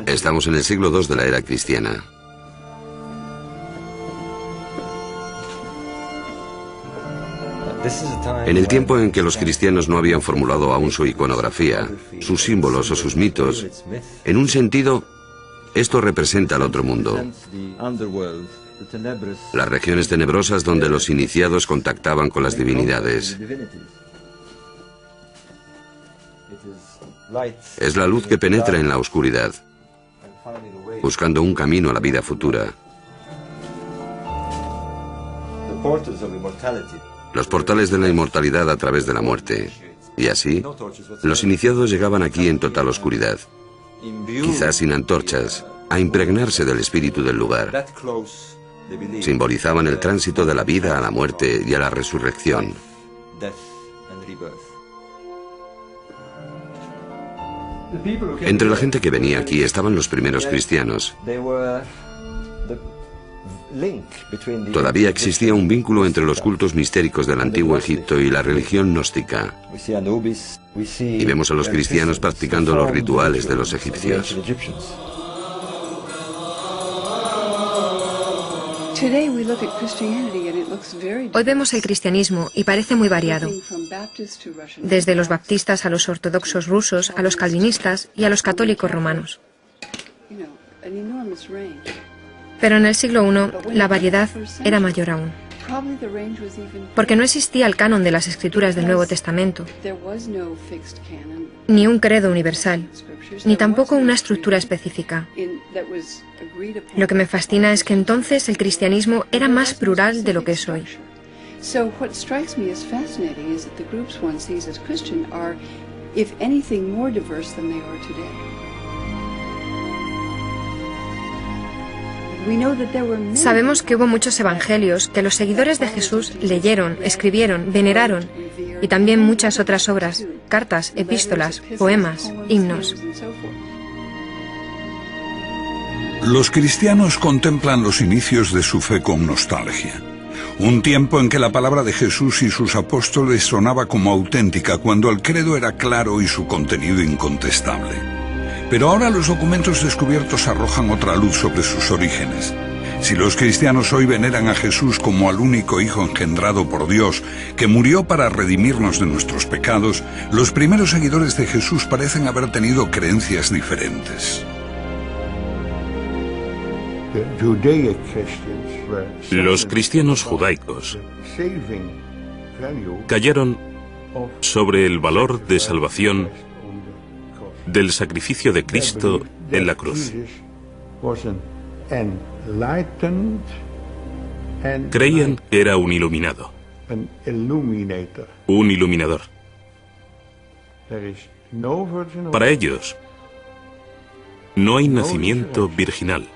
Estamos en el siglo II de la era cristiana. En el tiempo en que los cristianos no habían formulado aún su iconografía, sus símbolos o sus mitos, en un sentido, esto representa el otro mundo. Las regiones tenebrosas donde los iniciados contactaban con las divinidades. Es la luz que penetra en la oscuridad, buscando un camino a la vida futura. Los portales de la inmortalidad a través de la muerte. Y así, los iniciados llegaban aquí en total oscuridad, quizás sin antorchas, a impregnarse del espíritu del lugar. Simbolizaban el tránsito de la vida a la muerte y a la resurrección. Entre la gente que venía aquí estaban los primeros cristianos. Todavía existía un vínculo entre los cultos mistéricos del antiguo Egipto y la religión gnóstica. Y vemos a los cristianos practicando los rituales de los egipcios. Hoy vemos el cristianismo y parece muy variado, desde los baptistas a los ortodoxos rusos, a los calvinistas y a los católicos romanos. Pero en el siglo I la variedad era mayor aún, porque no existía el canon de las escrituras del Nuevo Testamento, ni un credo universal, ni tampoco una estructura específica. Lo que me fascina es que entonces el cristianismo era más plural de lo que es hoy. Sabemos que hubo muchos evangelios que los seguidores de Jesús leyeron, escribieron, veneraron, y también muchas otras obras, cartas, epístolas, poemas, himnos. Los cristianos contemplan los inicios de su fe con nostalgia. Un tiempo en que la palabra de Jesús y sus apóstoles sonaba como auténtica, cuando el credo era claro y su contenido incontestable. Pero ahora los documentos descubiertos arrojan otra luz sobre sus orígenes. Si los cristianos hoy veneran a Jesús como al único Hijo engendrado por Dios, que murió para redimirnos de nuestros pecados, los primeros seguidores de Jesús parecen haber tenido creencias diferentes. Los cristianos judaicos cayeron sobre el valor de salvación del sacrificio de Cristo en la cruz. Creían que era un iluminado, un iluminador. Para ellos, no hay nacimiento virginal,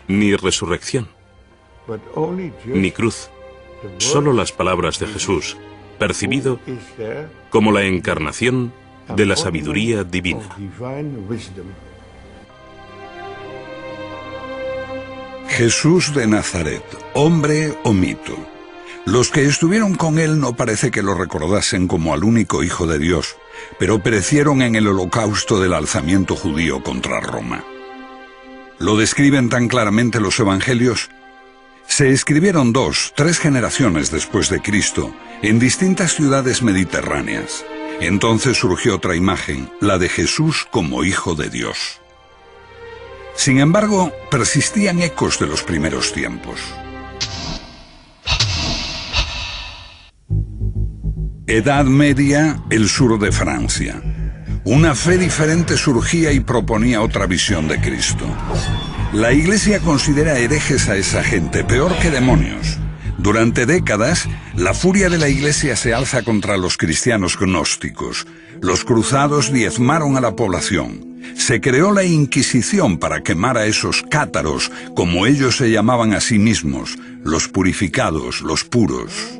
ni resurrección, ni cruz, solo las palabras de Jesús, percibido como la encarnación de la sabiduría divina. Jesús de Nazaret, hombre o mito. Los que estuvieron con él no parece que lo recordasen como al único Hijo de Dios, pero perecieron en el holocausto del alzamiento judío contra Roma. Lo describen tan claramente los evangelios. Se escribieron 2, 3 generaciones después de Cristo, en distintas ciudades mediterráneas. Entonces surgió otra imagen, la de Jesús como Hijo de Dios. Sin embargo, persistían ecos de los primeros tiempos. Edad Media, el sur de Francia. Una fe diferente surgía y proponía otra visión de Cristo. La Iglesia considera herejes a esa gente, peor que demonios. Durante décadas, la furia de la Iglesia se alza contra los cristianos gnósticos. Los cruzados diezmaron a la población. Se creó la Inquisición para quemar a esos cátaros, como ellos se llamaban a sí mismos, los purificados, los puros.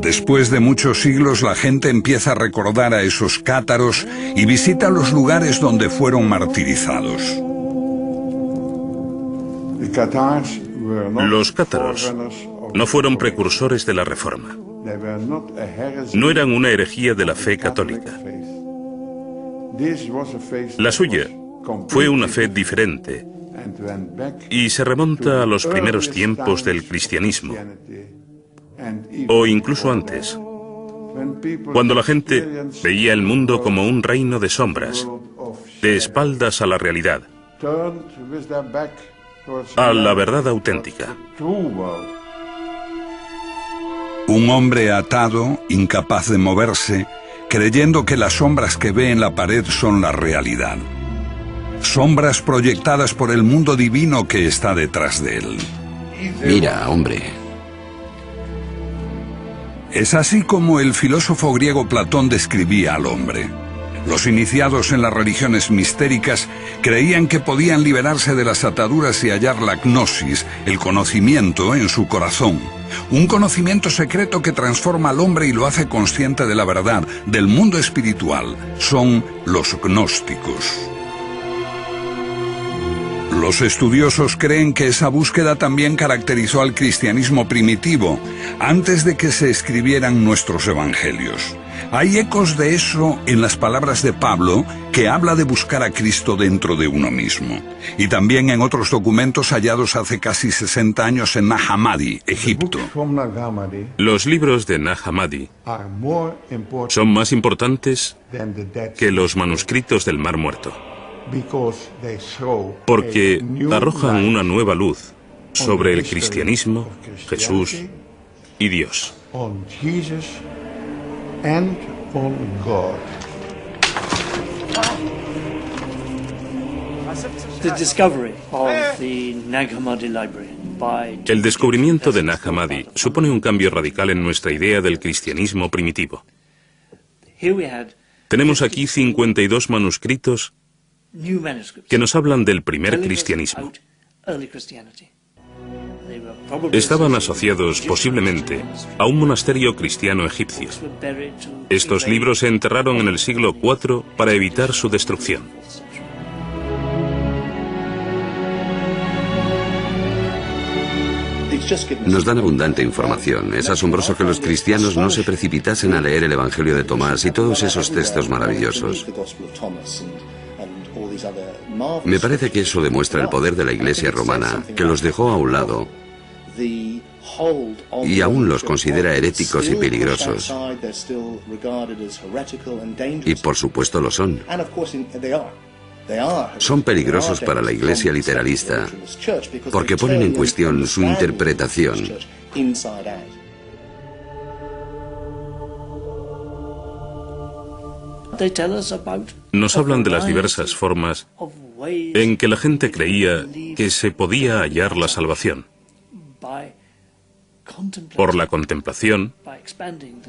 Después de muchos siglos, la gente empieza a recordar a esos cátaros y visita los lugares donde fueron martirizados. Los cátaros no fueron precursores de la Reforma. No eran una herejía de la fe católica. La suya fue una fe diferente y se remonta a los primeros tiempos del cristianismo, o incluso antes, cuando la gente veía el mundo como un reino de sombras, de espaldas a la realidad, a la verdad auténtica. Un hombre atado, incapaz de moverse, creyendo que las sombras que ve en la pared son la realidad. Sombras proyectadas por el mundo divino que está detrás de él. Mira, hombre. Es así como el filósofo griego Platón describía al hombre. Los iniciados en las religiones mistéricas creían que podían liberarse de las ataduras y hallar la gnosis, el conocimiento, en su corazón. Un conocimiento secreto que transforma al hombre y lo hace consciente de la verdad, del mundo espiritual. Son los gnósticos. Los estudiosos creen que esa búsqueda también caracterizó al cristianismo primitivo, antes de que se escribieran nuestros evangelios. Hay ecos de eso en las palabras de Pablo, que habla de buscar a Cristo dentro de uno mismo. Y también en otros documentos hallados hace casi 60 años en Nag Hammadi, Egipto. Los libros de Nag Hammadi son más importantes que los manuscritos del Mar Muerto, porque arrojan una nueva luz sobre el cristianismo, Jesús y Dios. El descubrimiento de Nag Hammadi supone un cambio radical en nuestra idea del cristianismo primitivo. Tenemos aquí 52 manuscritos que nos hablan del primer cristianismo. Estaban asociados, posiblemente, a un monasterio cristiano egipcio. Estos libros se enterraron en el siglo IV para evitar su destrucción. Nos dan abundante información. Es asombroso que los cristianos no se precipitasen a leer el Evangelio de Tomás y todos esos textos maravillosos. Me parece que eso demuestra el poder de la Iglesia romana, que los dejó a un lado y aún los considera heréticos y peligrosos. Y por supuesto lo son. Son peligrosos para la Iglesia literalista porque ponen en cuestión su interpretación. Nos hablan de las diversas formas en que la gente creía que se podía hallar la salvación. Por la contemplación,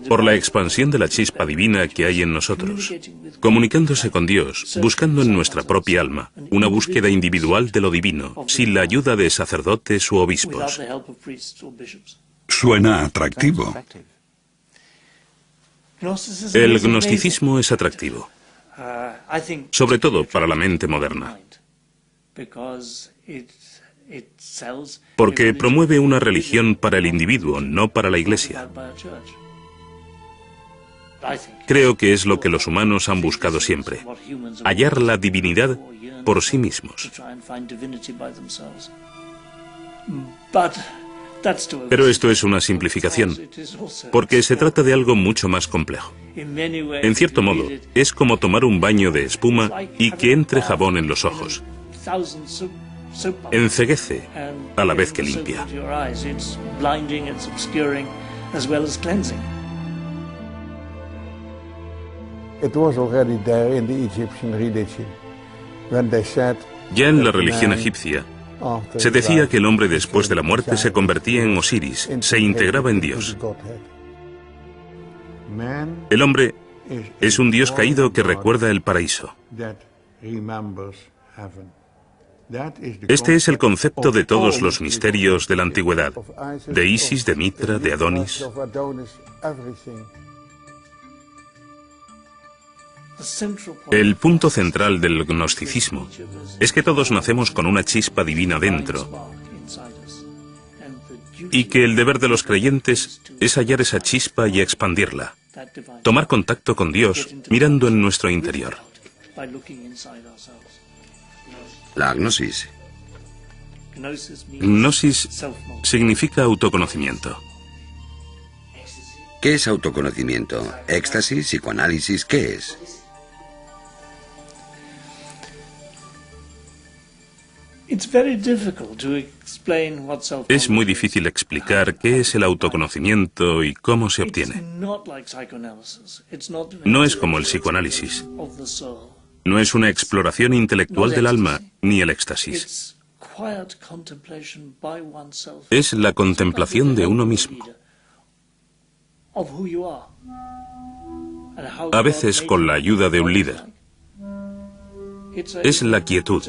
por la expansión de la chispa divina que hay en nosotros, comunicándose con Dios, buscando en nuestra propia alma una búsqueda individual de lo divino, sin la ayuda de sacerdotes u obispos. Suena atractivo. El gnosticismo es atractivo, sobre todo para la mente moderna, porque promueve una religión para el individuo, no para la Iglesia. Creo que es lo que los humanos han buscado siempre, hallar la divinidad por sí mismos. Pero esto es una simplificación, porque se trata de algo mucho más complejo. En cierto modo, es como tomar un baño de espuma y que entre jabón en los ojos. Enceguece a la vez que limpia. Ya en la religión egipcia, se decía que el hombre después de la muerte se convertía en Osiris, se integraba en Dios. El hombre es un dios caído que recuerda el paraíso. Este es el concepto de todos los misterios de la antigüedad, de Isis, de Mitra, de Adonis. El punto central del gnosticismo es que todos nacemos con una chispa divina dentro y que el deber de los creyentes es hallar esa chispa y expandirla, tomar contacto con Dios mirando en nuestro interior. La agnosis. Gnosis significa autoconocimiento. ¿Qué es autoconocimiento? ¿Éxtasis? ¿Psicoanálisis? ¿Qué es? Es muy difícil explicar qué es el autoconocimiento y cómo se obtiene. No es como el psicoanálisis. No es una exploración intelectual del alma ni el éxtasis. Es la contemplación de uno mismo. A veces con la ayuda de un líder. Es la quietud,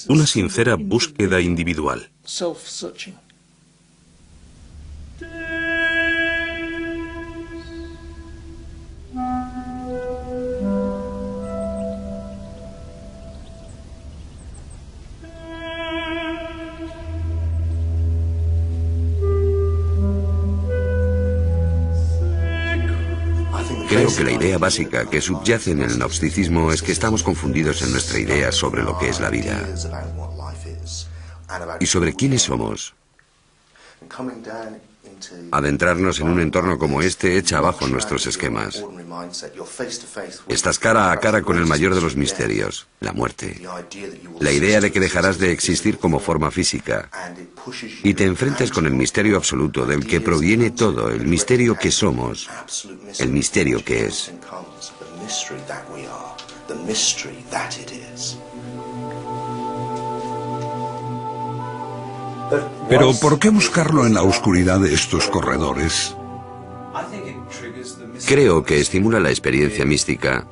una sincera búsqueda individual. Creo que la idea básica que subyace en el gnosticismo es que estamos confundidos en nuestra idea sobre lo que es la vida y sobre quiénes somos. Adentrarnos en un entorno como este echa abajo nuestros esquemas. Estás cara a cara con el mayor de los misterios, la muerte. La idea de que dejarás de existir como forma física y te enfrentas con el misterio absoluto del que proviene todo, el misterio que somos, el misterio que es. Pero ¿por qué buscarlo en la oscuridad de estos corredores? Creo que estimula la experiencia mística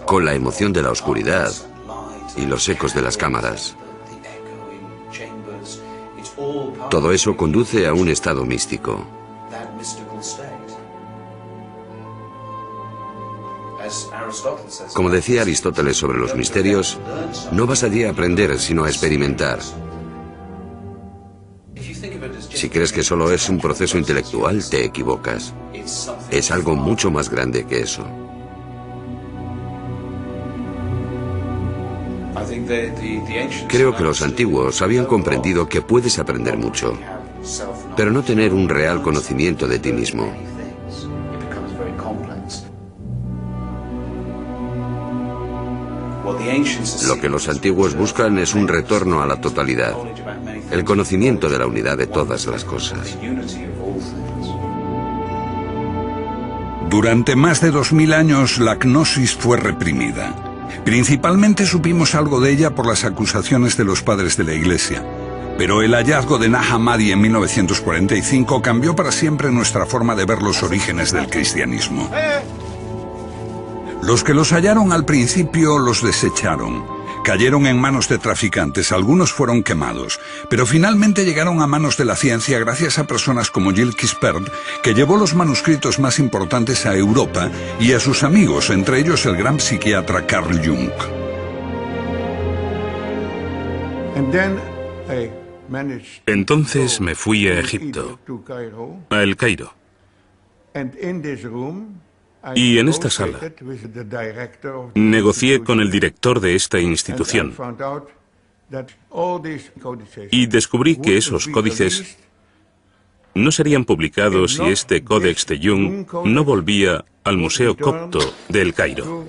con la emoción de la oscuridad y los ecos de las cámaras. Todo eso conduce a un estado místico. Como decía Aristóteles sobre los misterios, no vas allí a aprender, sino a experimentar. Si crees que solo es un proceso intelectual, te equivocas. Es algo mucho más grande que eso. Creo que los antiguos habían comprendido que puedes aprender mucho, pero no tener un real conocimiento de ti mismo. Lo que los antiguos buscan es un retorno a la totalidad, el conocimiento de la unidad de todas las cosas. Durante más de 2000 años la gnosis fue reprimida. Principalmente supimos algo de ella por las acusaciones de los padres de la Iglesia. Pero el hallazgo de Nag Hammadi en 1945 cambió para siempre nuestra forma de ver los orígenes del cristianismo. Los que los hallaron al principio los desecharon. Cayeron en manos de traficantes, algunos fueron quemados, pero finalmente llegaron a manos de la ciencia gracias a personas como Gilles Quispert, que llevó los manuscritos más importantes a Europa, y a sus amigos, entre ellos el gran psiquiatra Carl Jung. Entonces me fui a Egipto, a El Cairo. Y en esta sala negocié con el director de esta institución y descubrí que esos códices no serían publicados si este Códex de Jung no volvía al Museo Copto de El Cairo.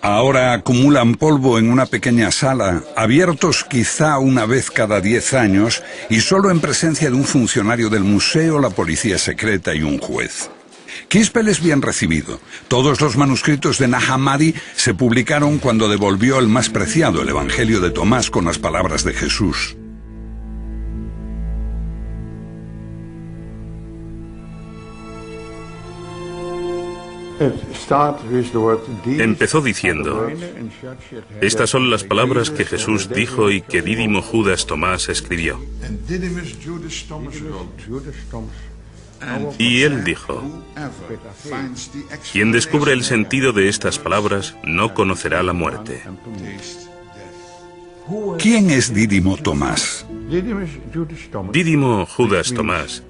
Ahora acumulan polvo en una pequeña sala, abiertos quizá una vez cada 10 años y solo en presencia de un funcionario del museo, la policía secreta y un juez. Quispel es bien recibido. Todos los manuscritos de Nag Hammadi se publicaron cuando devolvió el más preciado, el Evangelio de Tomás, con las palabras de Jesús. Empezó diciendo: estas son las palabras que Jesús dijo y que Dídimo Judas Tomás escribió. Y él dijo: quien descubre el sentido de estas palabras no conocerá la muerte. ¿Quién es Dídimo Tomás? Dídimo Judas Tomás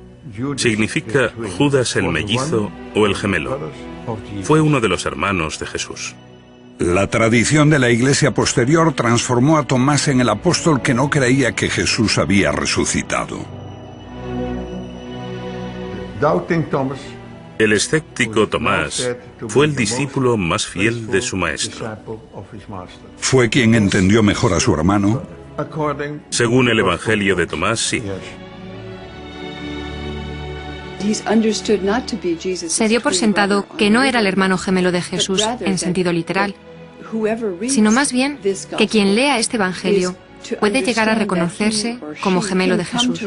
significa Judas el mellizo o el gemelo. Fue uno de los hermanos de Jesús. La tradición de la Iglesia posterior transformó a Tomás en el apóstol que no creía que Jesús había resucitado. El escéptico Tomás fue el discípulo más fiel de su maestro. ¿Fue quien entendió mejor a su hermano? Según el Evangelio de Tomás, sí. Se dio por sentado que no era el hermano gemelo de Jesús en sentido literal, sino más bien que quien lea este Evangelio puede llegar a reconocerse como gemelo de Jesús.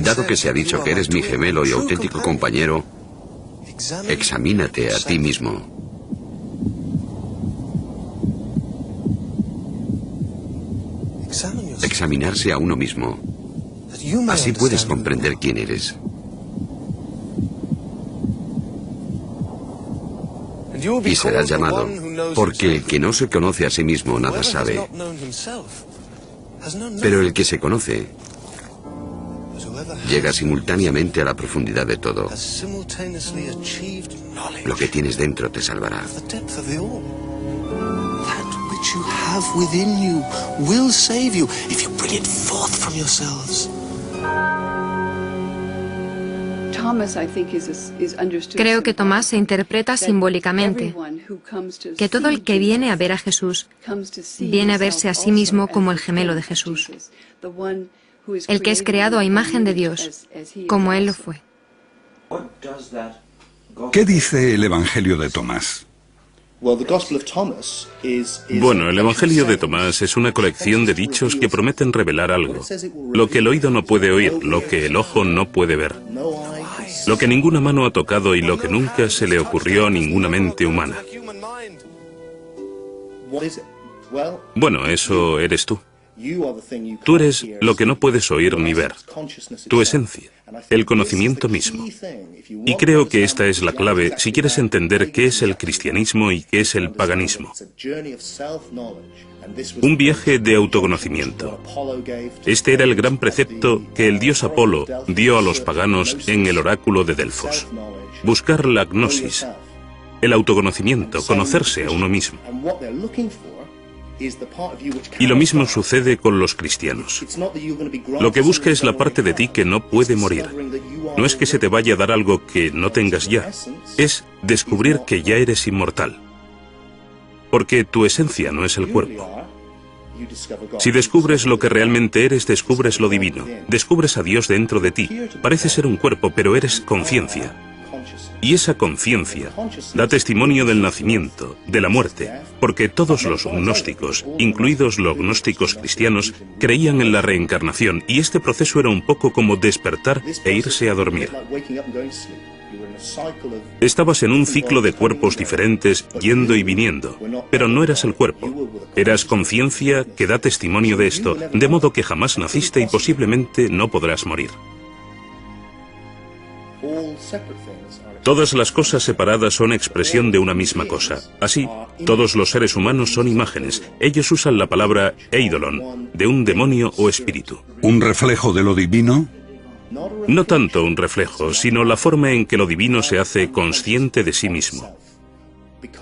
Dado que se ha dicho que eres mi gemelo y auténtico compañero, examínate a ti mismo. Examinarse a uno mismo. Así puedes comprender quién eres. Y serás llamado, porque el que no se conoce a sí mismo nada sabe. Pero el que se conoce llega simultáneamente a la profundidad de todo. Lo que tienes dentro te salvará. You have within you will save you if you bring it forth from yourselves. Creo que Tomás se interpreta simbólicamente, que todo el que viene a ver a Jesús viene a verse a sí mismo como el gemelo de Jesús, el que es creado a imagen de Dios, como Él lo fue. ¿Qué dice el Evangelio de Tomás? Bueno, el Evangelio de Tomás es una colección de dichos que prometen revelar algo. Lo que el oído no puede oír, lo que el ojo no puede ver, lo que ninguna mano ha tocado y lo que nunca se le ocurrió a ninguna mente humana. Bueno, eso eres tú. Tú eres lo que no puedes oír ni ver, tu esencia, el conocimiento mismo. Y creo que esta es la clave si quieres entender qué es el cristianismo y qué es el paganismo. Un viaje de autoconocimiento. Este era el gran precepto que el dios Apolo dio a los paganos en el oráculo de Delfos. Buscar la gnosis, el autoconocimiento, conocerse a uno mismo. Y lo mismo sucede con los cristianos. Lo que busca es la parte de ti que no puede morir. No es que se te vaya a dar algo que no tengas ya, es descubrir que ya eres inmortal. Porque tu esencia no es el cuerpo. Si descubres lo que realmente eres, descubres lo divino. Descubres a Dios dentro de ti. Parece ser un cuerpo, pero eres conciencia. Y esa conciencia da testimonio del nacimiento, de la muerte, porque todos los gnósticos, incluidos los gnósticos cristianos, creían en la reencarnación, y este proceso era un poco como despertar e irse a dormir. Estabas en un ciclo de cuerpos diferentes, yendo y viniendo, pero no eras el cuerpo. Eras conciencia que da testimonio de esto, de modo que jamás naciste y posiblemente no podrás morir. Todas las cosas separadas son expresión de una misma cosa. Así, todos los seres humanos son imágenes. Ellos usan la palabra eidolon, de un demonio o espíritu. ¿Un reflejo de lo divino? No tanto un reflejo, sino la forma en que lo divino se hace consciente de sí mismo.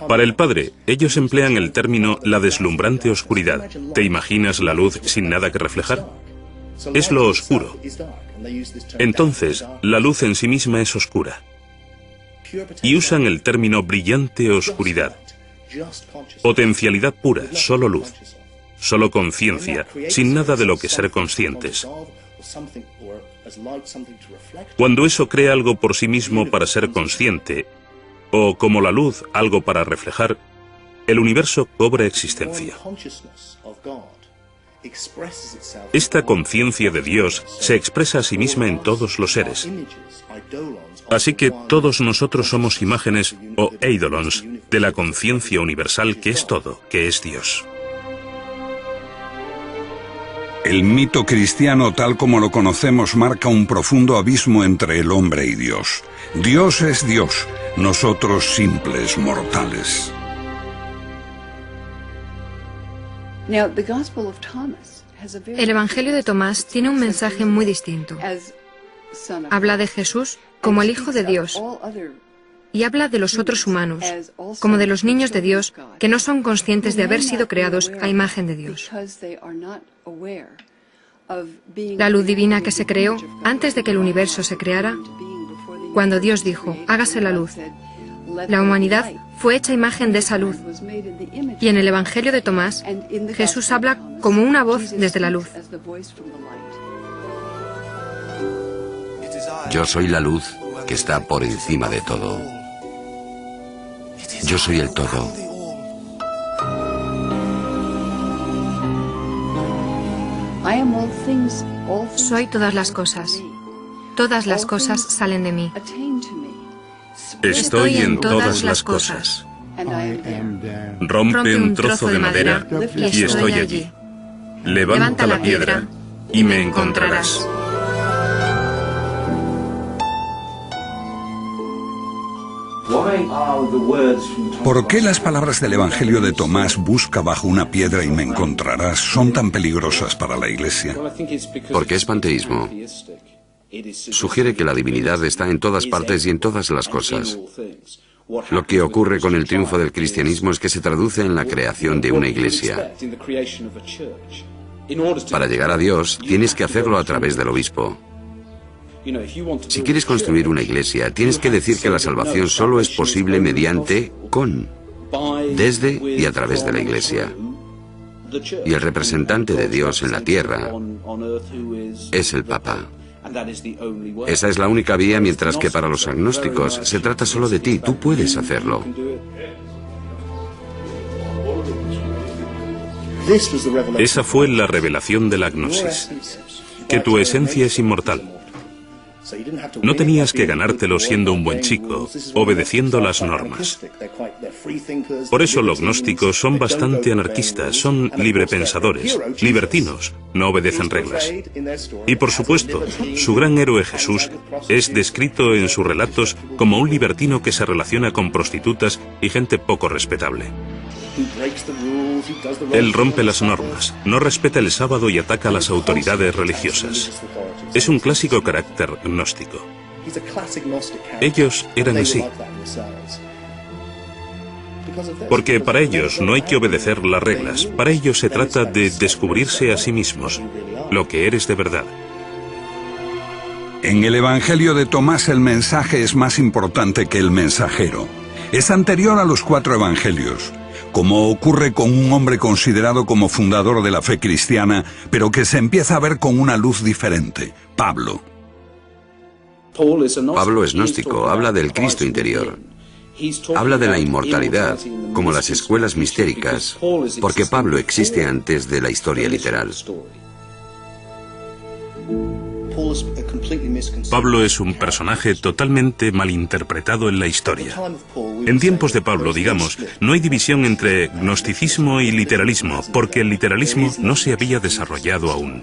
Para el Padre, ellos emplean el término la deslumbrante oscuridad. ¿Te imaginas la luz sin nada que reflejar? Es lo oscuro. Entonces, la luz en sí misma es oscura. Y usan el término brillante oscuridad. Potencialidad pura, solo luz. Solo conciencia, sin nada de lo que ser conscientes. Cuando eso crea algo por sí mismo para ser consciente, o como la luz, algo para reflejar, el universo cobra existencia. Esta conciencia de Dios se expresa a sí misma en todos los seres. Así que todos nosotros somos imágenes o eidolons de la conciencia universal que es todo, que es Dios. El mito cristiano tal como lo conocemos marca un profundo abismo entre el hombre y Dios. Dios es Dios, nosotros simples mortales. El Evangelio de Tomás tiene un mensaje muy distinto. Habla de Jesús como el Hijo de Dios y habla de los otros humanos, como de los niños de Dios que no son conscientes de haber sido creados a imagen de Dios. La luz divina que se creó antes de que el universo se creara, cuando Dios dijo, hágase la luz, la humanidad fue hecha imagen de esa luz. Y en el Evangelio de Tomás, Jesús habla como una voz desde la luz. Yo soy la luz que está por encima de todo. Yo soy el todo. Soy todas las cosas. Todas las cosas salen de mí. Estoy en todas las cosas. Rompe un trozo de madera y estoy allí. Levanta la piedra y me encontrarás. ¿Por qué las palabras del Evangelio de Tomás, busca bajo una piedra y me encontrarás, son tan peligrosas para la Iglesia? Porque es panteísmo. Sugiere que la divinidad está en todas partes y en todas las cosas. Lo que ocurre con el triunfo del cristianismo es que se traduce en la creación de una iglesia. Para llegar a Dios, tienes que hacerlo a través del obispo. Si quieres construir una iglesia, tienes que decir que la salvación solo es posible mediante, desde y a través de la iglesia. Y el representante de Dios en la tierra es el Papa. Esa es la única vía, mientras que para los agnósticos se trata solo de ti, tú puedes hacerlo. Esa fue la revelación de la gnosis, que tu esencia es inmortal. No tenías que ganártelo siendo un buen chico, obedeciendo las normas. Por eso los gnósticos son bastante anarquistas, son librepensadores, libertinos, no obedecen reglas. Y por supuesto, su gran héroe Jesús es descrito en sus relatos como un libertino que se relaciona con prostitutas y gente poco respetable. Él rompe las normas, no respeta el sábado y ataca a las autoridades religiosas. Es un clásico carácter gnóstico. Ellos eran así. Porque para ellos no hay que obedecer las reglas. Para ellos se trata de descubrirse a sí mismos, lo que eres de verdad. En el Evangelio de Tomás el mensaje es más importante que el mensajero. Es anterior a los 4 evangelios, como ocurre con un hombre considerado como fundador de la fe cristiana, pero que se empieza a ver con una luz diferente, Pablo. Pablo es gnóstico, habla del Cristo interior. Habla de la inmortalidad, como las escuelas mistéricas, porque Pablo existe antes de la historia literal. Pablo es un personaje totalmente malinterpretado en la historia. En tiempos de Pablo, digamos, no hay división entre gnosticismo y literalismo, porque el literalismo no se había desarrollado aún.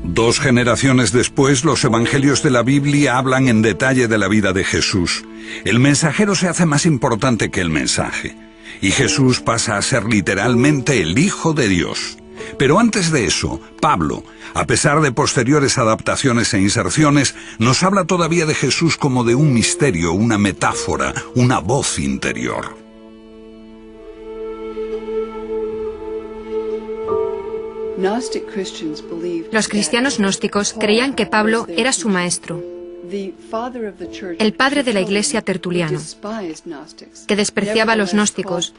2 generaciones después, los evangelios de la Biblia hablan en detalle de la vida de Jesús. El mensajero se hace más importante que el mensaje, y Jesús pasa a ser literalmente el Hijo de Dios. Pero antes de eso, Pablo, a pesar de posteriores adaptaciones e inserciones, nos habla todavía de Jesús como de un misterio, una metáfora, una voz interior. Los cristianos gnósticos creían que Pablo era su maestro, el padre de la Iglesia Tertuliano, que despreciaba a los gnósticos.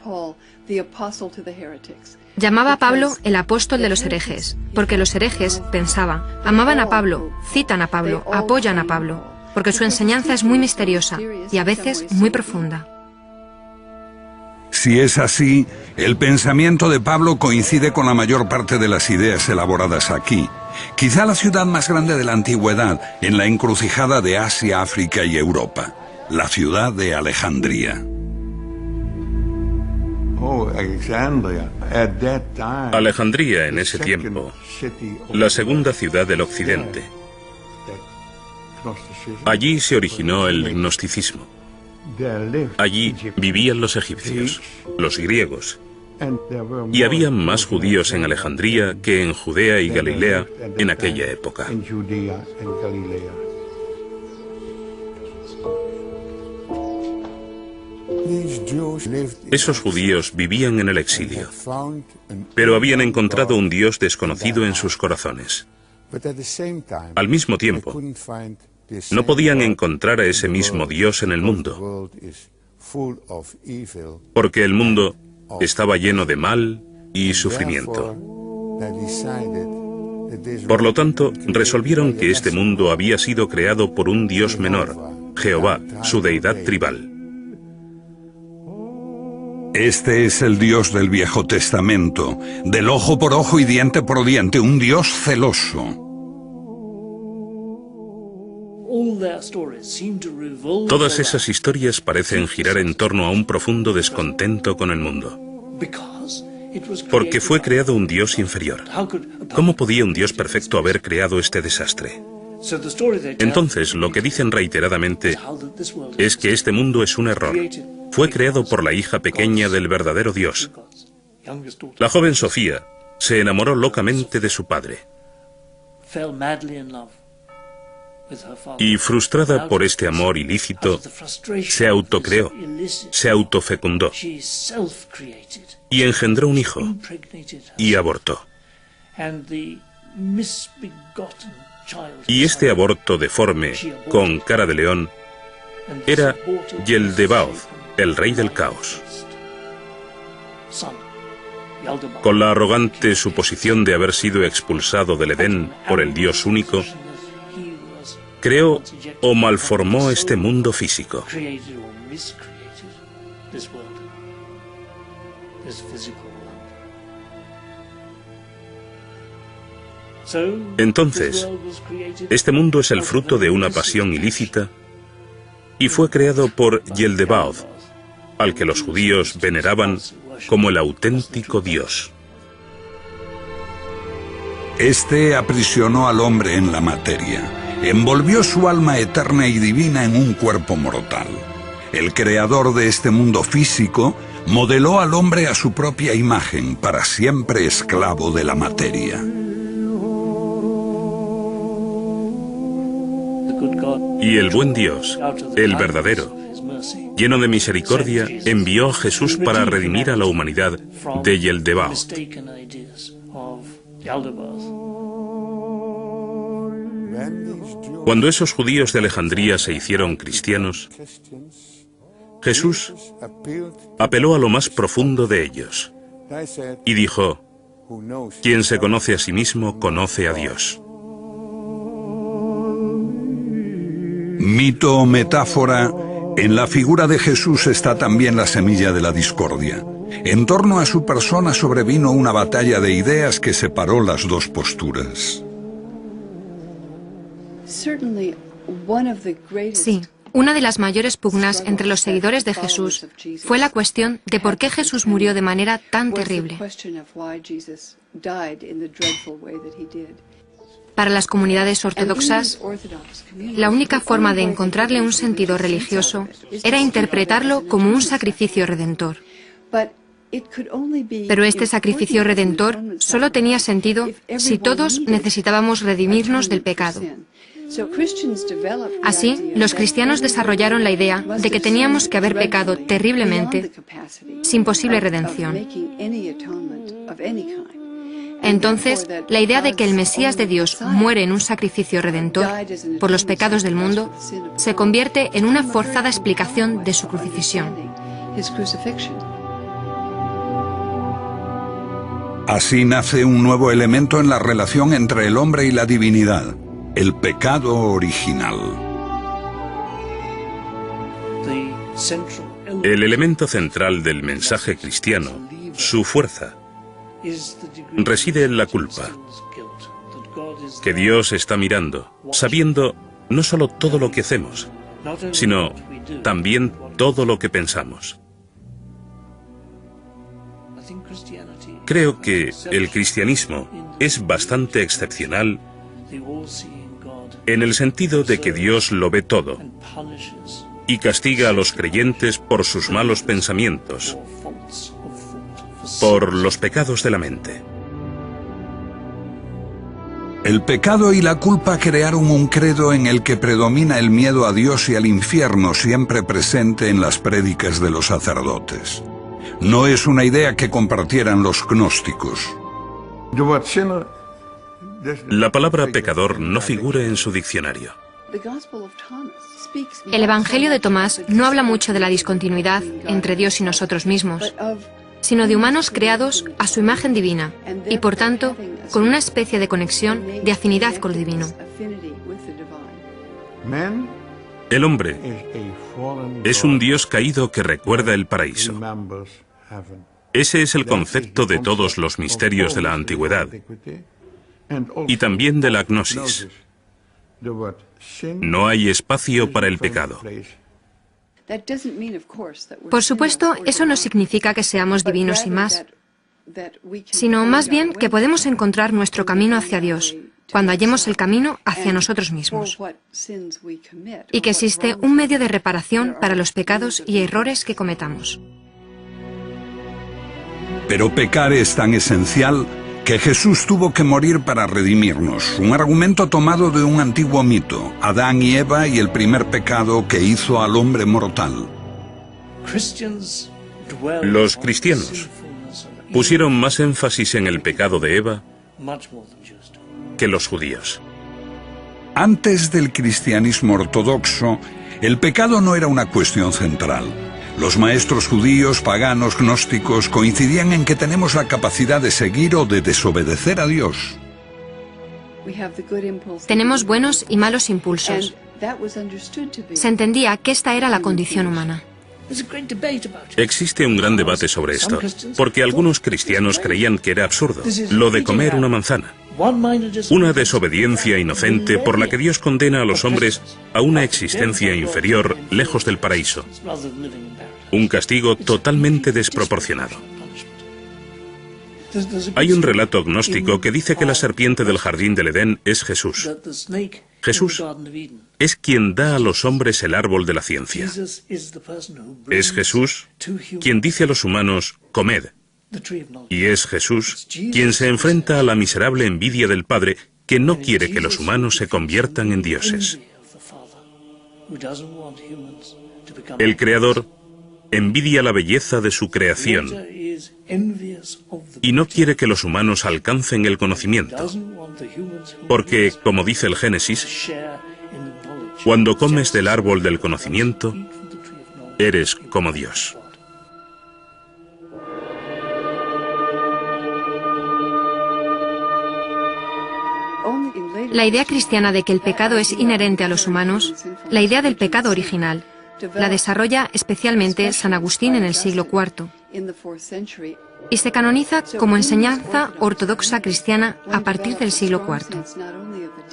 Llamaba a Pablo el apóstol de los herejes, porque los herejes, pensaban, amaban a Pablo, citan a Pablo, apoyan a Pablo, porque su enseñanza es muy misteriosa y a veces muy profunda. Si es así, el pensamiento de Pablo coincide con la mayor parte de las ideas elaboradas aquí. Quizá la ciudad más grande de la antigüedad, en la encrucijada de Asia, África y Europa, la ciudad de Alejandría. Alejandría en ese tiempo, la segunda ciudad del occidente. Allí se originó el gnosticismo. Allí vivían los egipcios, los griegos, Y había más judíos en Alejandría que en Judea y Galilea en aquella época. Esos judíos vivían en el exilio, pero habían encontrado un Dios desconocido en sus corazones. Al mismo tiempo, no podían encontrar a ese mismo Dios en el mundo, porque el mundo estaba lleno de mal y sufrimiento. Por lo tanto, resolvieron que este mundo había sido creado por un Dios menor, Jehová, su deidad tribal. Este es el Dios del Viejo Testamento, del ojo por ojo y diente por diente, un Dios celoso. Todas esas historias parecen girar en torno a un profundo descontento con el mundo, porque fue creado un Dios inferior. ¿Cómo podía un Dios perfecto haber creado este desastre? Entonces, lo que dicen reiteradamente es que este mundo es un error. Fue creado por la hija pequeña del verdadero Dios. La joven Sofía se enamoró locamente de su padre. Y frustrada por este amor ilícito, se autocreó, se autofecundó y engendró un hijo y abortó. Y este aborto deforme, con cara de león, era Yeldebaoth, el rey del caos. Con la arrogante suposición de haber sido expulsado del Edén por el Dios único, creó o malformó este mundo físico. Entonces, este mundo es el fruto de una pasión ilícita y fue creado por Yeldebaoth, al que los judíos veneraban como el auténtico Dios. Este aprisionó al hombre en la materia, envolvió su alma eterna y divina en un cuerpo mortal. El creador de este mundo físico modeló al hombre a su propia imagen, para siempre esclavo de la materia. Y el buen Dios, el verdadero, lleno de misericordia, envió a Jesús para redimir a la humanidad de Yeldebaoth. Cuando esos judíos de Alejandría se hicieron cristianos, Jesús apeló a lo más profundo de ellos y dijo: quien se conoce a sí mismo conoce a Dios. Mito o metáfora, en la figura de Jesús está también la semilla de la discordia. En torno a su persona sobrevino una batalla de ideas que separó las dos posturas. Sí, una de las mayores pugnas entre los seguidores de Jesús fue la cuestión de por qué Jesús murió de manera tan terrible. Para las comunidades ortodoxas, la única forma de encontrarle un sentido religioso era interpretarlo como un sacrificio redentor. Pero este sacrificio redentor solo tenía sentido si todos necesitábamos redimirnos del pecado. Así, los cristianos desarrollaron la idea de que teníamos que haber pecado terriblemente, sin posible redención. Entonces, la idea de que el Mesías de Dios muere en un sacrificio redentor por los pecados del mundo se convierte en una forzada explicación de su crucifixión. Así nace un nuevo elemento en la relación entre el hombre y la divinidad, el pecado original. El elemento central del mensaje cristiano, su fuerza, reside en la culpa, que Dios está mirando, sabiendo no solo todo lo que hacemos, sino también todo lo que pensamos. Creo que el cristianismo es bastante excepcional en el sentido de que Dios lo ve todo y castiga a los creyentes por sus malos pensamientos Por los pecados de la mente. El pecado y la culpa crearon un credo en el que predomina el miedo a Dios y al infierno, siempre presente en las prédicas de los sacerdotes. No es una idea que compartieran los gnósticos. La palabra pecador no figura en su diccionario. El Evangelio de Tomás no habla mucho de la discontinuidad entre Dios y nosotros mismos, sino de humanos creados a su imagen divina y, por tanto, con una especie de conexión, de afinidad con lo divino. El hombre es un Dios caído que recuerda el paraíso. Ese es el concepto de todos los misterios de la antigüedad y también de la gnosis. No hay espacio para el pecado. Por supuesto, eso no significa que seamos divinos y más, sino más bien que podemos encontrar nuestro camino hacia Dios cuando hallemos el camino hacia nosotros mismos, y que existe un medio de reparación para los pecados y errores que cometamos. Pero pecar es tan esencial que Jesús tuvo que morir para redimirnos, un argumento tomado de un antiguo mito, Adán y Eva y el primer pecado que hizo al hombre mortal. Los cristianos pusieron más énfasis en el pecado de Eva que los judíos. Antes del cristianismo ortodoxo, el pecado no era una cuestión central. Los maestros judíos, paganos, gnósticos coincidían en que tenemos la capacidad de seguir o de desobedecer a Dios. Tenemos buenos y malos impulsos. Se entendía que esta era la condición humana. Existe un gran debate sobre esto, porque algunos cristianos creían que era absurdo, lo de comer una manzana. Una desobediencia inocente por la que Dios condena a los hombres a una existencia inferior, lejos del paraíso. Un castigo totalmente desproporcionado. Hay un relato gnóstico que dice que la serpiente del jardín del Edén es Jesús. Jesús es quien da a los hombres el árbol de la ciencia. Es Jesús quien dice a los humanos, comed. Y es Jesús quien se enfrenta a la miserable envidia del Padre, que no quiere que los humanos se conviertan en dioses. El Creador envidia la belleza de su creación y no quiere que los humanos alcancen el conocimiento, porque, como dice el Génesis, cuando comes del árbol del conocimiento, eres como Dios. La idea cristiana de que el pecado es inherente a los humanos, la idea del pecado original, la desarrolla especialmente San Agustín en el siglo IV y se canoniza como enseñanza ortodoxa cristiana a partir del siglo IV.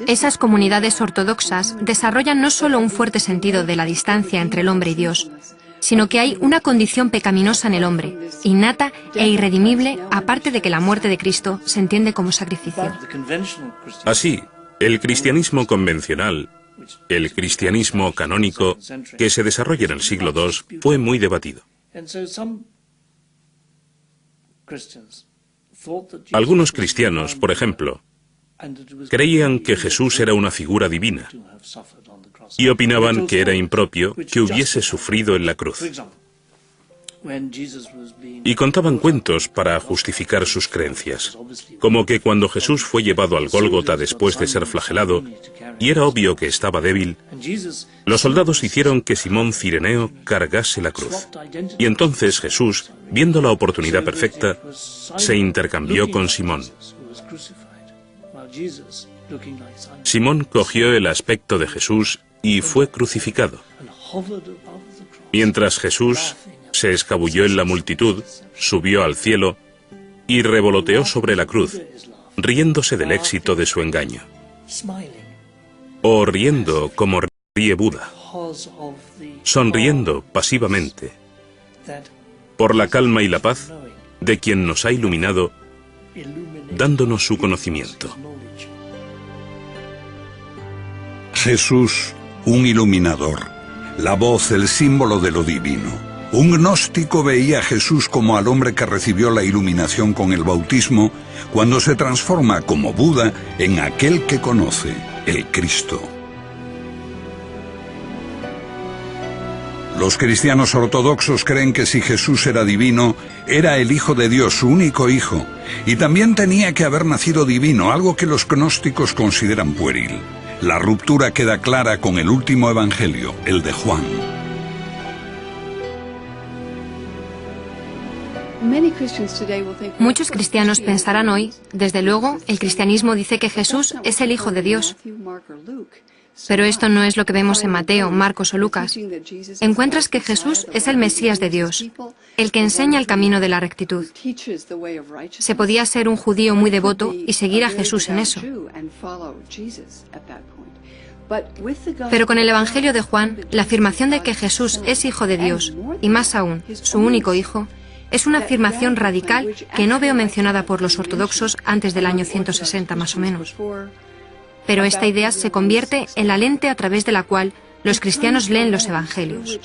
Esas comunidades ortodoxas desarrollan no solo un fuerte sentido de la distancia entre el hombre y Dios, sino que hay una condición pecaminosa en el hombre, innata e irredimible, aparte de que la muerte de Cristo se entiende como sacrificio. Así, el cristianismo convencional, el cristianismo canónico, que se desarrolla en el siglo II, fue muy debatido. Algunos cristianos, por ejemplo, creían que Jesús era una figura divina y opinaban que era impropio que hubiese sufrido en la cruz. Y contaban cuentos para justificar sus creencias, como que cuando Jesús fue llevado al Gólgota después de ser flagelado, y era obvio que estaba débil, los soldados hicieron que Simón Cireneo cargase la cruz. Y entonces Jesús, viendo la oportunidad perfecta, se intercambió con Simón. Simón cogió el aspecto de Jesús y fue crucificado. Mientras Jesús se escabulló en la multitud, subió al cielo y revoloteó sobre la cruz, riéndose del éxito de su engaño. O riendo como ríe Buda, sonriendo pasivamente, por la calma y la paz de quien nos ha iluminado, dándonos su conocimiento. Jesús, un iluminador, la voz, el símbolo de lo divino. Un gnóstico veía a Jesús como al hombre que recibió la iluminación con el bautismo, cuando se transforma como Buda en aquel que conoce, el Cristo. Los cristianos ortodoxos creen que si Jesús era divino, era el Hijo de Dios, su único Hijo, y también tenía que haber nacido divino, algo que los gnósticos consideran pueril. La ruptura queda clara con el último evangelio, el de Juan. Muchos cristianos pensarán hoy, desde luego, el cristianismo dice que Jesús es el Hijo de Dios. Pero esto no es lo que vemos en Mateo, Marcos o Lucas. Encuentras que Jesús es el Mesías de Dios, el que enseña el camino de la rectitud. Se podía ser un judío muy devoto y seguir a Jesús en eso. Pero con el Evangelio de Juan, la afirmación de que Jesús es Hijo de Dios, y más aún, su único Hijo, es una afirmación radical que no veo mencionada por los ortodoxos antes del año 160 más o menos. Pero esta idea se convierte en la lente a través de la cual los cristianos leen los evangelios.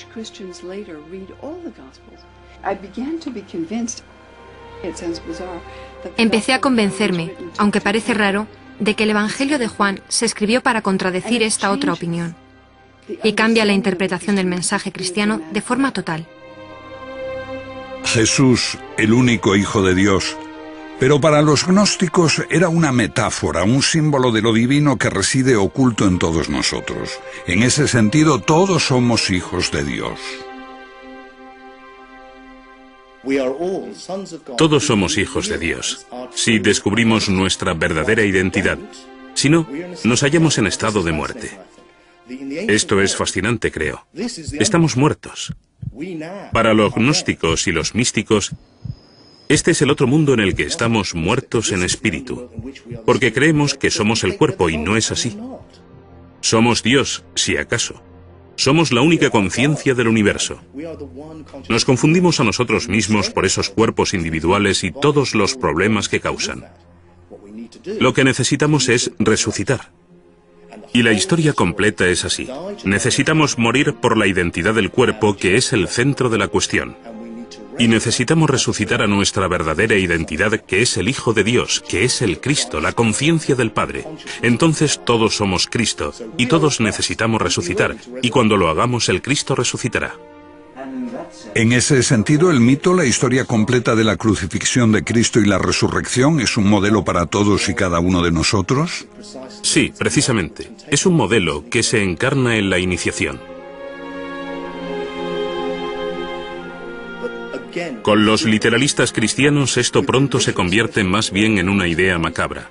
Empecé a convencerme, aunque parece raro, de que el Evangelio de Juan se escribió para contradecir esta otra opinión, y cambia la interpretación del mensaje cristiano de forma total. Jesús, el único Hijo de Dios, pero para los gnósticos era una metáfora, un símbolo de lo divino que reside oculto en todos nosotros. En ese sentido, todos somos hijos de Dios. Todos somos hijos de Dios, si descubrimos nuestra verdadera identidad. Si no, nos hallamos en estado de muerte. Esto es fascinante, creo. Estamos muertos. Para los gnósticos y los místicos, este es el otro mundo en el que estamos muertos en espíritu, porque creemos que somos el cuerpo y no es así. Somos Dios, si acaso. Somos la única conciencia del universo. Nos confundimos a nosotros mismos por esos cuerpos individuales y todos los problemas que causan. Lo que necesitamos es resucitar. Y la historia completa es así. Necesitamos morir por la identidad del cuerpo, que es el centro de la cuestión. Y necesitamos resucitar a nuestra verdadera identidad, que es el Hijo de Dios, que es el Cristo, la conciencia del Padre. Entonces todos somos Cristo, y todos necesitamos resucitar, y cuando lo hagamos el Cristo resucitará. En ese sentido, el mito, la historia completa de la crucifixión de Cristo y la resurrección, ¿es un modelo para todos y cada uno de nosotros? Sí, precisamente. Es un modelo que se encarna en la iniciación. Con los literalistas cristianos esto pronto se convierte más bien en una idea macabra.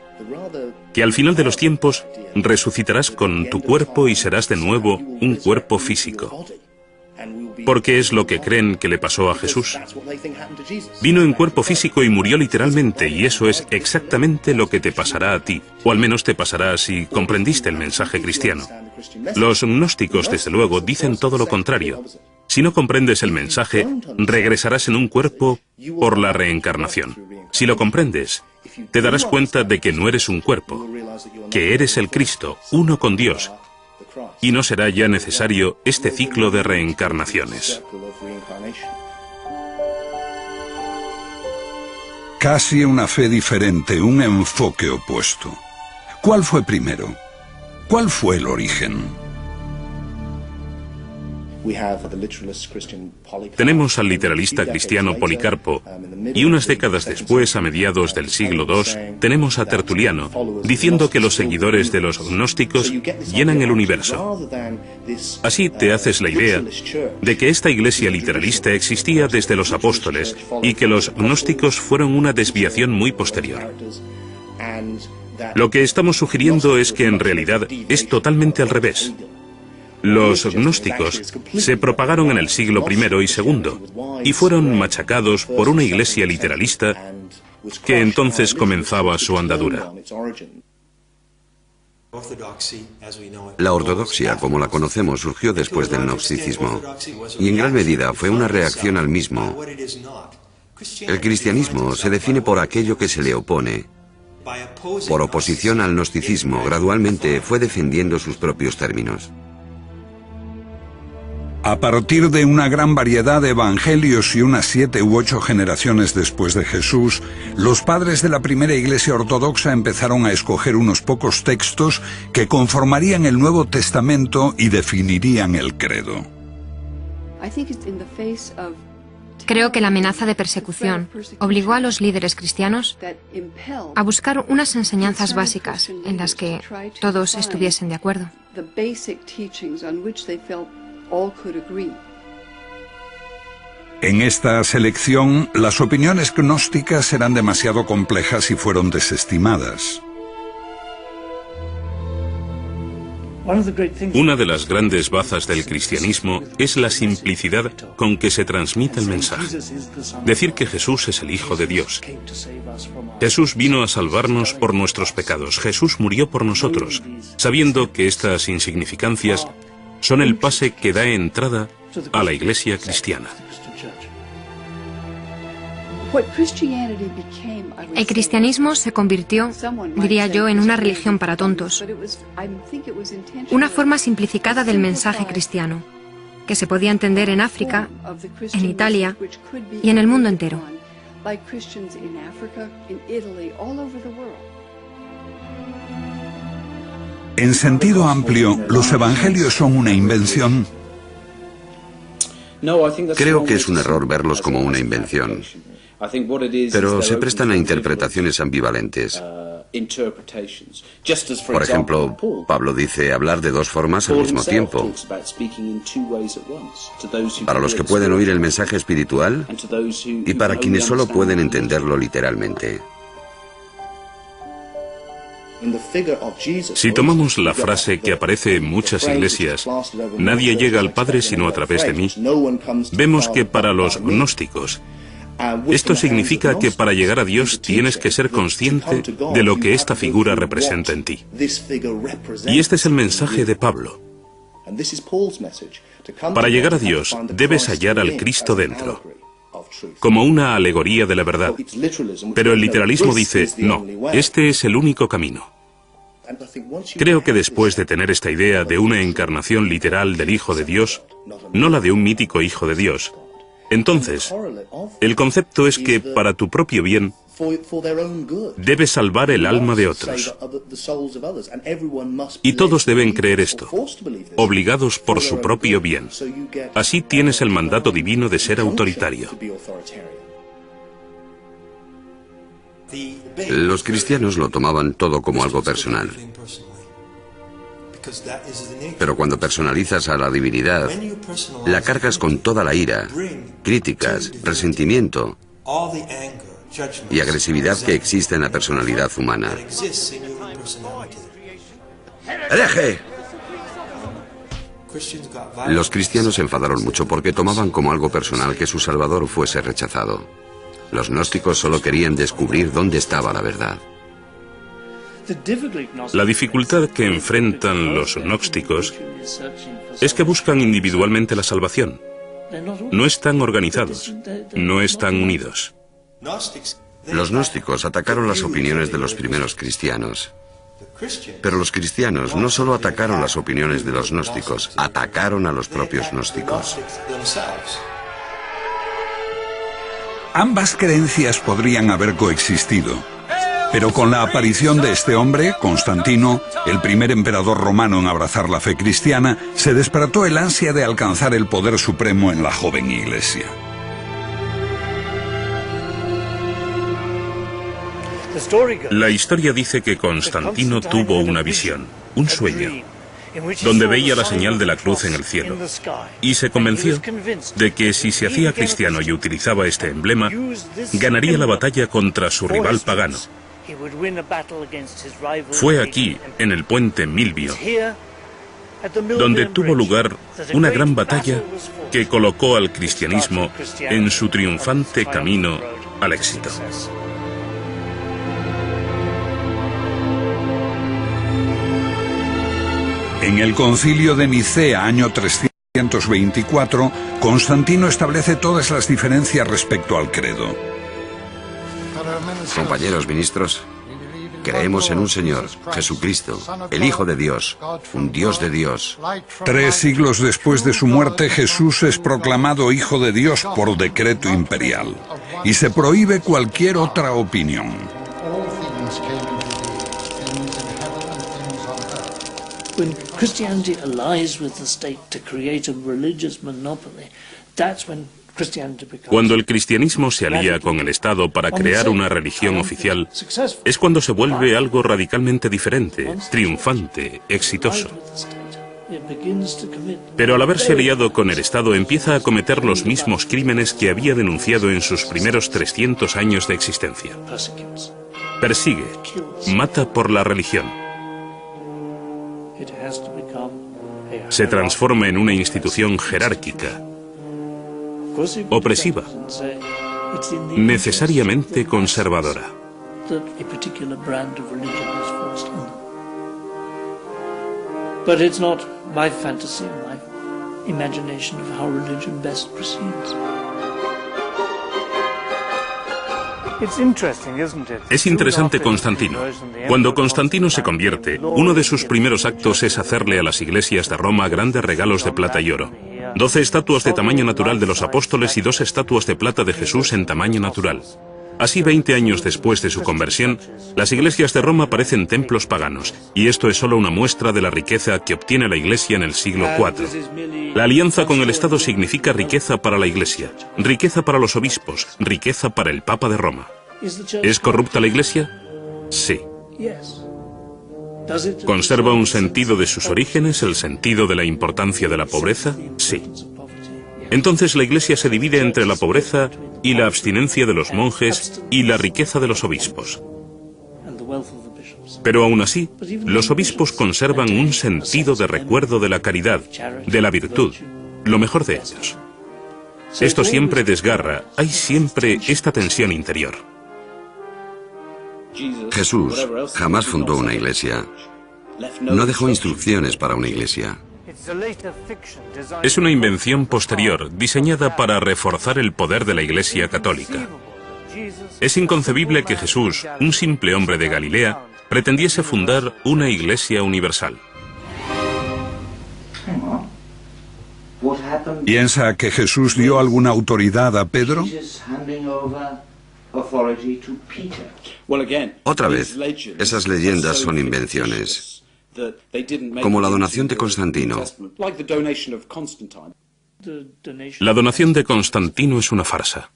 Que al final de los tiempos resucitarás con tu cuerpo y serás de nuevo un cuerpo físico. Porque es lo que creen que le pasó a Jesús. Vino en cuerpo físico y murió literalmente, y eso es exactamente lo que te pasará a ti, o al menos te pasará si comprendiste el mensaje cristiano. Los gnósticos, desde luego, dicen todo lo contrario. Si no comprendes el mensaje, regresarás en un cuerpo por la reencarnación. Si lo comprendes, te darás cuenta de que no eres un cuerpo, que eres el Cristo, uno con Dios, y no será ya necesario este ciclo de reencarnaciones. Casi una fe diferente, un enfoque opuesto. ¿Cuál fue primero? ¿Cuál fue el origen? Tenemos al literalista cristiano Policarpo, y unas décadas después, a mediados del siglo II, tenemos a Tertuliano, diciendo que los seguidores de los gnósticos llenan el universo. Así te haces la idea de que esta iglesia literalista existía desde los apóstoles y que los gnósticos fueron una desviación muy posterior. Lo que estamos sugiriendo es que en realidad es totalmente al revés. Los gnósticos se propagaron en el siglo I y II y fueron machacados por una iglesia literalista que entonces comenzaba su andadura. La ortodoxia, como la conocemos, surgió después del gnosticismo y en gran medida fue una reacción al mismo. El cristianismo se define por aquello que se le opone. Por oposición al gnosticismo, gradualmente fue defendiendo sus propios términos. A partir de una gran variedad de evangelios y unas 7 u 8 generaciones después de Jesús, los padres de la primera Iglesia ortodoxa empezaron a escoger unos pocos textos que conformarían el Nuevo Testamento y definirían el credo. Creo que la amenaza de persecución obligó a los líderes cristianos a buscar unas enseñanzas básicas en las que todos estuviesen de acuerdo. En esta selección, las opiniones gnósticas eran demasiado complejas y fueron desestimadas. Una de las grandes bazas del cristianismo es la simplicidad con que se transmite el mensaje. Decir que Jesús es el Hijo de Dios. Jesús vino a salvarnos por nuestros pecados. Jesús murió por nosotros, sabiendo que estas insignificancias son el pase que da entrada a la Iglesia cristiana. El cristianismo se convirtió, diría yo, en una religión para tontos. Una forma simplificada del mensaje cristiano, que se podía entender en África, en Italia y en el mundo entero. En sentido amplio, los evangelios son una invención. Creo que es un error verlos como una invención, pero se prestan a interpretaciones ambivalentes. Por ejemplo, Pablo dice hablar de dos formas al mismo tiempo. Para los que pueden oír el mensaje espiritual y para quienes solo pueden entenderlo literalmente. Si tomamos la frase que aparece en muchas iglesias, nadie llega al Padre sino a través de mí, vemos que para los gnósticos, esto significa que para llegar a Dios tienes que ser consciente de lo que esta figura representa en ti. Y este es el mensaje de Pablo. Para llegar a Dios debes hallar al Cristo dentro, como una alegoría de la verdad. Pero el literalismo dice, no, este es el único camino. Creo que después de tener esta idea de una encarnación literal del Hijo de Dios, no la de un mítico Hijo de Dios, entonces, el concepto es que para tu propio bien, debes salvar el alma de otros. Y todos deben creer esto, obligados por su propio bien. Así tienes el mandato divino de ser autoritario. Los cristianos lo tomaban todo como algo personal. Pero cuando personalizas a la divinidad, la cargas con toda la ira, críticas, resentimiento y agresividad que existe en la personalidad humana. ¡Hereje! Los cristianos se enfadaron mucho porque tomaban como algo personal que su Salvador fuese rechazado. Los gnósticos solo querían descubrir dónde estaba la verdad. La dificultad que enfrentan los gnósticos es que buscan individualmente la salvación. No están organizados, no están unidos. Los gnósticos atacaron las opiniones de los primeros cristianos. Pero los cristianos no solo atacaron las opiniones de los gnósticos, atacaron a los propios gnósticos. Ambas creencias podrían haber coexistido. Pero con la aparición de este hombre, Constantino, el primer emperador romano en abrazar la fe cristiana, se despertó el ansia de alcanzar el poder supremo en la joven iglesia. La historia dice que Constantino tuvo una visión, un sueño, donde veía la señal de la cruz en el cielo, y se convenció de que si se hacía cristiano y utilizaba este emblema, ganaría la batalla contra su rival pagano. Fue aquí, en el puente Milvio, donde tuvo lugar una gran batalla que colocó al cristianismo en su triunfante camino al éxito. En el Concilio de Nicea, año 324, Constantino establece todas las diferencias respecto al credo. Compañeros ministros, Creemos en un Señor, Jesucristo, el Hijo de Dios, un Dios de Dios. 3 siglos después de su muerte, Jesús es proclamado Hijo de Dios por decreto imperial, y se prohíbe cualquier otra opinión. When Christianity allies with the state to create a religious monopoly, that's when Christianity becomes... Cuando el cristianismo se alía con el Estado para crear una religión oficial, es cuando se vuelve algo radicalmente diferente, triunfante, exitoso. Pero al haberse aliado con el Estado empieza a cometer los mismos crímenes que había denunciado en sus primeros 300 años de existencia. Persigue, mata por la religión. Se transforma en una institución jerárquica, opresiva, necesariamente conservadora. But it's not my fantasy, my imagination of how religion best proceeds. Es interesante Constantino. Cuando Constantino se convierte, uno de sus primeros actos es hacerle a las iglesias de Roma grandes regalos de plata y oro. 12 estatuas de tamaño natural de los apóstoles y 2 estatuas de plata de Jesús en tamaño natural. Así, 20 años después de su conversión, las iglesias de Roma parecen templos paganos, y esto es solo una muestra de la riqueza que obtiene la Iglesia en el siglo IV. La alianza con el Estado significa riqueza para la Iglesia, riqueza para los obispos, riqueza para el Papa de Roma. ¿Es corrupta la Iglesia? Sí. ¿Conserva un sentido de sus orígenes, el sentido de la importancia de la pobreza? Sí. Entonces la Iglesia se divide entre la pobreza y la abstinencia de los monjes y la riqueza de los obispos. Pero aún así, los obispos conservan un sentido de recuerdo de la caridad, de la virtud, lo mejor de ellos. Esto siempre desgarra, hay siempre esta tensión interior. Jesús jamás fundó una iglesia. No dejó instrucciones para una iglesia. Es una invención posterior, diseñada para reforzar el poder de la Iglesia católica. Es inconcebible que Jesús, un simple hombre de Galilea, pretendiese fundar una iglesia universal. ¿Piensa que Jesús dio alguna autoridad a Pedro? Otra vez, esas leyendas son invenciones, como la donación de Constantino. La donación de Constantino es una farsa.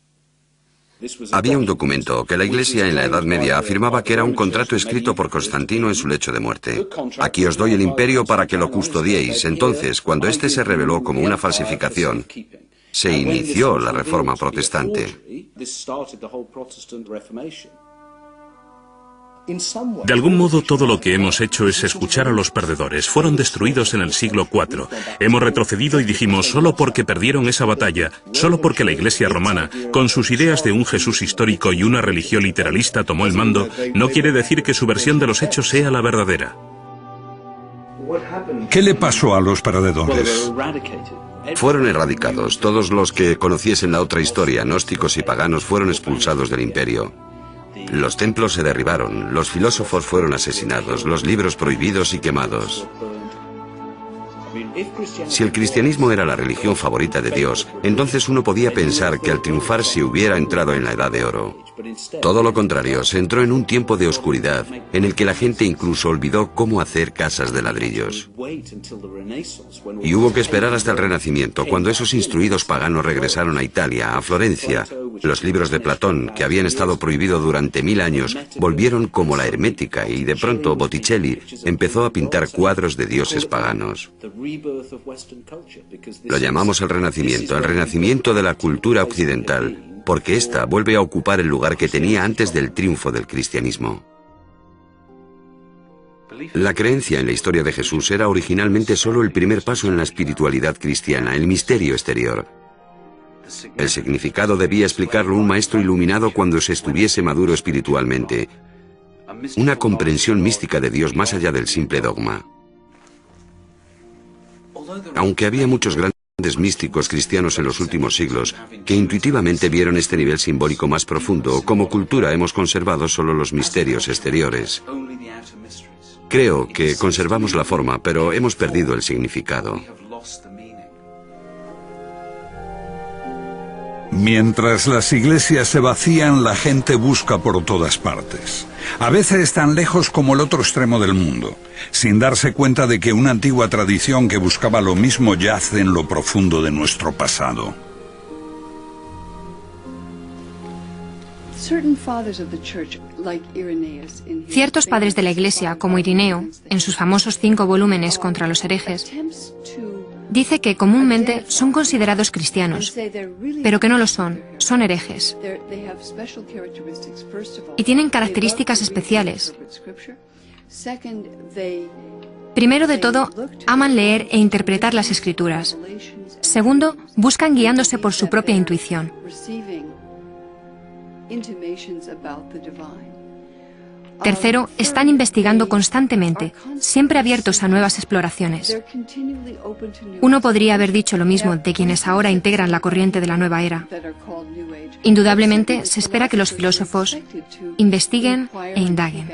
Había un documento que la Iglesia en la Edad Media afirmaba que era un contrato escrito por Constantino en su lecho de muerte. Aquí os doy el imperio para que lo custodiéis. Entonces, cuando este se reveló como una falsificación, se inició la Reforma Protestante. De algún modo, todo lo que hemos hecho es escuchar a los perdedores. Fueron destruidos en el siglo IV. Hemos retrocedido y dijimos, solo porque perdieron esa batalla, solo porque la Iglesia romana, con sus ideas de un Jesús histórico y una religión literalista, tomó el mando, no quiere decir que su versión de los hechos sea la verdadera. ¿Qué le pasó a los perdedores? Fueron erradicados. Todos los que conociesen la otra historia, gnósticos y paganos, fueron expulsados del imperio. Los templos se derribaron, los filósofos fueron asesinados, los libros prohibidos y quemados. Si el cristianismo era la religión favorita de Dios, entonces uno podía pensar que al triunfar se hubiera entrado en la Edad de Oro. Todo lo contrario, se entró en un tiempo de oscuridad, en el que la gente incluso olvidó cómo hacer casas de ladrillos. Y hubo que esperar hasta el Renacimiento, cuando esos instruidos paganos regresaron a Italia, a Florencia. Los libros de Platón, que habían estado prohibidos durante 1000 años, volvieron como la hermética y de pronto Botticelli empezó a pintar cuadros de dioses paganos. Lo llamamos el renacimiento de la cultura occidental, porque ésta vuelve a ocupar el lugar que tenía antes del triunfo del cristianismo. La creencia en la historia de Jesús era originalmente solo el primer paso en la espiritualidad cristiana, el misterio exterior. El significado debía explicarlo un maestro iluminado cuando se estuviese maduro espiritualmente, una comprensión mística de Dios más allá del simple dogma. Aunque había muchos grandes grandes místicos cristianos en los últimos siglos que intuitivamente vieron este nivel simbólico más profundo. Como cultura hemos conservado solo los misterios exteriores. Creo que conservamos la forma, pero hemos perdido el significado. Mientras las iglesias se vacían, la gente busca por todas partes. A veces tan lejos como el otro extremo del mundo, sin darse cuenta de que una antigua tradición que buscaba lo mismo yace en lo profundo de nuestro pasado. Ciertos padres de la Iglesia, como Irineo, en sus famosos 5 volúmenes contra los herejes, dice que comúnmente son considerados cristianos, pero que no lo son herejes. Y tienen características especiales. Primero de todo, aman leer e interpretar las Escrituras. Segundo, buscan guiándose por su propia intuición. Tercero, están investigando constantemente, siempre abiertos a nuevas exploraciones. Uno podría haber dicho lo mismo de quienes ahora integran la corriente de la nueva era. Indudablemente, se espera que los filósofos investiguen e indaguen.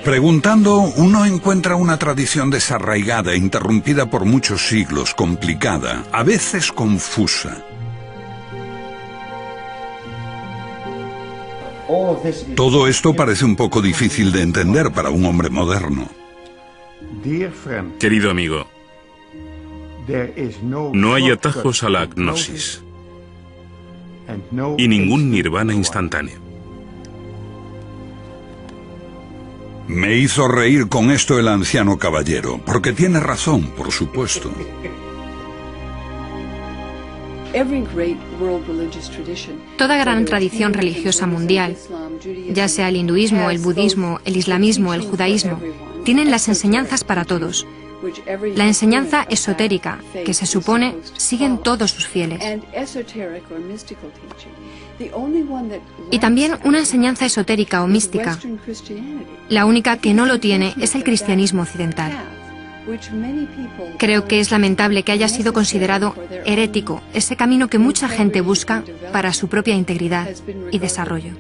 Preguntando, uno encuentra una tradición desarraigada, interrumpida por muchos siglos, complicada, a veces confusa. Todo esto parece un poco difícil de entender para un hombre moderno. Querido amigo, no hay atajos a la gnosis y ningún nirvana instantáneo. Me hizo reír con esto el anciano caballero, porque tiene razón, por supuesto. Toda gran tradición religiosa mundial, ya sea el hinduismo, el budismo, el islamismo, el judaísmo, tienen las enseñanzas para todos. La enseñanza esotérica, que se supone siguen todos sus fieles. Y también una enseñanza esotérica o mística. La única que no lo tiene es el cristianismo occidental. Creo que es lamentable que haya sido considerado herético ese camino que mucha gente busca para su propia integridad y desarrollo.